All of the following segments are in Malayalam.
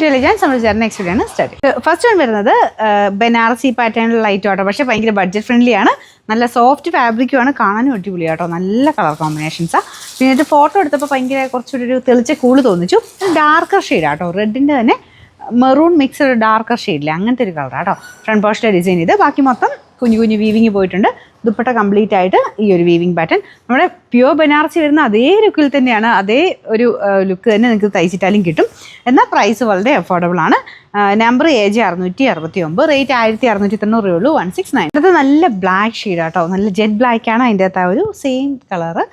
Next video start. First one വരുന്നത് ബനാറസി പാറ്റേണിൽ ലൈറ്റ് ആട്ടോ, പക്ഷേ ഭയങ്കര ബഡ്ജറ്റ് ഫ്രണ്ട്ലി ആണ്. നല്ല സോഫ്റ്റ് ഫാബ്രിക്കുമാണ്, കാണാനും അടിപൊളിയാട്ടോ. നല്ല കളർ കോമ്പിനേഷൻസാണ്. പിന്നെ ഇത് ഫോട്ടോ എടുത്തപ്പോൾ ഭയങ്കര കുറച്ചുകൂടി ഒരു തെളിച്ച കൂള് തോന്നിച്ചു. ഡാർക്കർ ഷെയ്ഡാട്ടോ, റെഡിൻ്റെ തന്നെ മെറൂൺ മിക്സ് ഡാർക്കർ ഷെയ്ഡില്ലേ, അങ്ങനത്തെ ഒരു കളറാട്ടോ. ഫ്രണ്ട് പോസ്റ്റിലെ ഡിസൈൻ ഇത്. ബാക്കി മൊത്തം കുഞ്ഞു കുഞ്ഞു വീവിങ് പോയിട്ടുണ്ട്. ദുപ്പട്ട കംപ്ലീറ്റ് ആയിട്ട് ഈ ഒരു വീവിങ് പാറ്റേൺ. നമ്മുടെ പ്യുവർ ബനാറസി വരുന്ന അതേ ലുക്കിൽ തന്നെയാണ്, അതേ ഒരു ലുക്ക് തന്നെ നിങ്ങൾക്ക് തയ്ച്ചിട്ടാലും കിട്ടും. എന്നാൽ പ്രൈസ് വളരെ അഫോർഡബിൾ ആണ്. നമ്പർ AJ 669, റേറ്റ് 1690 ഉള്ളൂ. 169. അത് നല്ല ബ്ലാക്ക് ഷെയ്ഡാട്ടോ, നല്ല ജെറ്റ് ബ്ലാക്കാണ്. അതിൻ്റെ അകത്ത് ആ ഒരു സെയിം കളറ്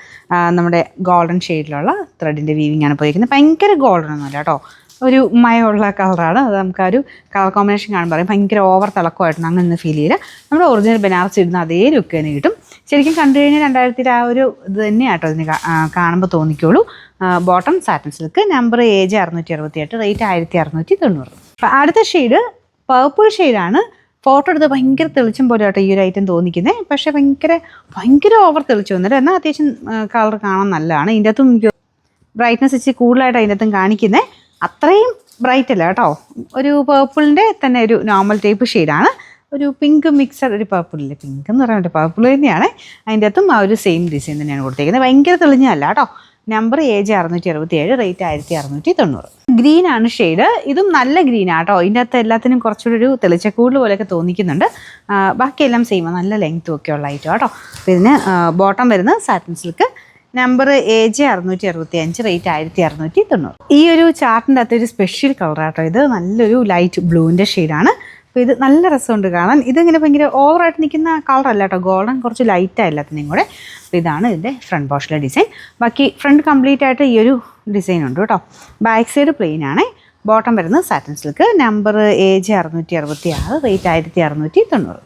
നമ്മുടെ ഗോൾഡൻ ഷെയ്ഡിലുള്ള ത്രെഡിൻ്റെ വീവിങ് ആണ് പോയിരിക്കുന്നത്. ഭയങ്കര ഗോൾഡൻ ഒന്നുമല്ല കേട്ടോ, ഒരു മയമുള്ള കളറാണ്. അത് നമുക്ക് ആ ഒരു കളർ കോമ്പിനേഷൻ കാണുമ്പോൾ പറയും ഭയങ്കര ഓവർ തിളക്കമായിട്ടുണ്ട്, അങ്ങനെ ഫീൽ ചെയ്യില്ല. നമ്മുടെ ഒറിജിനൽ ബനാറസി ഇടുന്ന അതേ ലുക്ക് തന്നെ കിട്ടും. ശരിക്കും കണ്ടു കഴിഞ്ഞാൽ 2000 ആ ഒരു ഇത് തന്നെയാട്ടോ ഇതിന് കാണുമ്പോൾ തോന്നിക്കുള്ളൂ. Bottom satin silk. Number AJ 668, rate 1690. അടുത്ത ഷെയ്ഡ് പർപ്പിൾ ഷെയ്ഡാണ്. ഫോട്ടോ എടുത്ത് ഭയങ്കര തെളിച്ചം പോലെ ആട്ടോ ഈ ഒരു ഐറ്റം തോന്നിക്കുന്നത്. പക്ഷേ ഭയങ്കര ഓവർ തെളിച്ചൊന്നുമില്ല, എന്നാൽ അത്യാവശ്യം കളർ കാണാൻ നല്ലതാണ്. ഇതിൻ്റെ അകത്തും എനിക്ക് ബ്രൈറ്റ്നസ് ഇച്ചിരി കൂടുതലായിട്ട് അതിൻ്റെ അകത്തും കാണിക്കുന്നത്. അത്രയും ബ്രൈറ്റ് അല്ല കേട്ടോ, ഒരു പേർപ്പിളിൻ്റെ തന്നെ ഒരു നോർമൽ ടൈപ്പ് ഷെയ്ഡാണ്. ഒരു പിങ്ക് മിക്സഡ് ഒരു പർപ്പിളില്ലേ, പിങ്ക് എന്ന് പറയാൻ പറ്റും, പർപ്പിൾ തന്നെയാണ്. അതിൻ്റെ അകത്തും ആ ഒരു സെയിം ഡിസൈൻ തന്നെയാണ് കൊടുത്തേക്കുന്നത്. ഭയങ്കര തെളിഞ്ഞല്ല കേട്ടോ. Number AJ 667, rate 1690. ഗ്രീനാണ് ഷെയ്ഡ്. ഇതും നല്ല ഗ്രീനാട്ടോ. ഇതിൻ്റെ അകത്ത് എല്ലാത്തിനും കുറച്ചുകൂടി ഒരു തെളിച്ചക്കൂടുതൽ പോലെയൊക്കെ തോന്നിക്കുന്നുണ്ട്. ബാക്കിയെല്ലാം സെയിമാണ്, നല്ല ലെങ്ത്തും ഒക്കെ ഉള്ള ഐറ്റം കേട്ടോ. പിന്നെ ബോട്ടം വരുന്നത് satin silk. Number AJ 665, rate 1690. ഈ ഒരു ചാർട്ടിൻ്റെ അകത്തൊരു സ്പെഷ്യൽ കളറാട്ടോ ഇത്. നല്ലൊരു ലൈറ്റ് ബ്ലൂവിൻ്റെ ഷെയ്ഡാണ്. അപ്പോൾ ഇത് നല്ല രസമുണ്ട് കാണാൻ. ഇതിങ്ങനെ ഭയങ്കര ഓവറായിട്ട് നിൽക്കുന്ന കളറല്ല കേട്ടോ, ഗോൾഡൻ കുറച്ച് ലൈറ്റാണ് എല്ലാത്തിനും കൂടെ. അപ്പോൾ ഇതാണ് ഇതിൻ്റെ ഫ്രണ്ട് പോർഷനിലെ ഡിസൈൻ. ബാക്കി ഫ്രണ്ട് കംപ്ലീറ്റ് ആയിട്ട് ഈ ഒരു ഡിസൈൻ ഉണ്ട് കേട്ടോ. ബാക്ക് സൈഡ് പ്ലെയിൻ ആണ്. ബോട്ടം വരുന്നത് satin silk. Number AJ 666, rate 1690.